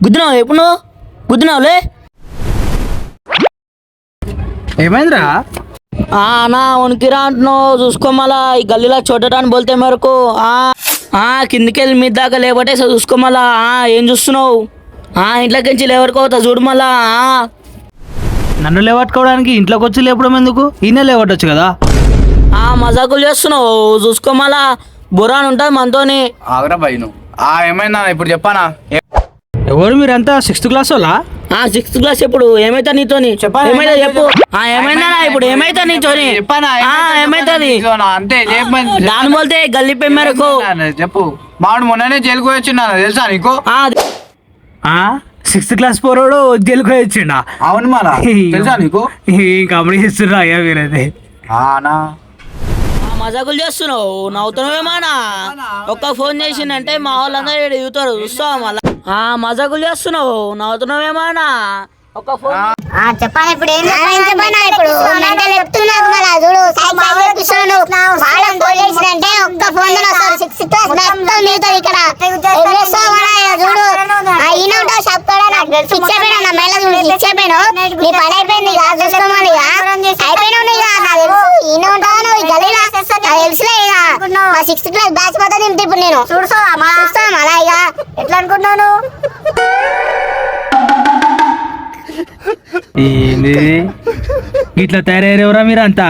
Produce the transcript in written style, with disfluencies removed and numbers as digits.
గుద్దినావు ఎప్పుడు నువ్వు గుద్దినావులే ఏమైందిరా? అన్నా ఉనికిరా అంటున్నావు చూసుకో మళ్ళా ఈ గల్లీలో చూడటానికి బోల్తే మేరకు కిందికి వెళ్ళి మీ దాకా లేబట్టే చూసుకో మళ్ళా ఏం చూస్తున్నావు ఇంట్లోకి నుంచి లేవడుకోవతా చూడు మళ్ళా నన్ను లేవట్టుకోవడానికి ఇంట్లోకి వచ్చి లేపడం ఎందుకు? ఈయన లేవట్టొచ్చు కదా. మజాకులు చేస్తున్నావు చూసుకో మళ్ళా బురాన్ ఉంటుంది మనతోని. ఆగరా భయ్ నువ్వు ఏమైందా ఇప్పుడు చెప్పానా? ఎవరు మీరంతా 6th క్లాస్ వాళ్ళా? 6th క్లాస్ ఇప్పుడు ఏమైతా నీతోని ఏమైతా చెప్పు ఏమైందా ఇప్పుడు ఏమైతా నీతోని ఏమైతుంది అంతే దాని పోతే గల్లీ మేరకు చెప్పు. మాడు మొన్ననే జైలుకు వచ్చిండా తెలుసా నీకు? 6th క్లాస్ పోరాడు జైలుకు వచ్చిండా? అవును మన తెలుసా నీకు? కంపెనీ ఇస్తున్నా అయ్యా మీరైతే. మజాకులు చేస్తున్నావు నవ్వుతున్నావేమానా ఒక్క ఫోన్ చేసిందంటే మా వాళ్ళందరూ దిగుతారు చూస్తావా మళ్ళా మజాకులు చేస్తున్నావు నవ్వుతున్నావేమానా ఒక్క ఫోన్ చెప్పాలి ఇప్పుడు ఏం చెప్పాలి ఇప్పుడు మెంటల్ చెప్తున్నావు మళ్ళా చూడు వాళ్ళం ఫోన్ చేసినంటే ఒక్క ఫోన్ వస్తారు 6th క్లాస్ మొత్తం దిగుతారు ఇక్కడ చూడు ఈయన ఉంటావు చెప్తాడా నాకు ఫిక్స్ అయిపోయినా నా మేళ చూడు ఫిక్స్ అయిపోయాను నీ పని అయిపోయింది ఇక చూసుకోమని అయిపోయినావు ఇక నాకు తెలుసు ఈయన ఉంటావు నువ్వు ఈ గలీలా తెలుసులే ఇక మా 6th క్లాస్ బ్యాచ్ మొత్తం నింపి ఇప్పుడు నేను చూస్తావా మళ్ళా ఇక ఎట్లా అనుకుంటున్నాను ఏంది ఇట్లా తయారయ్యారెవరా మీరంతా?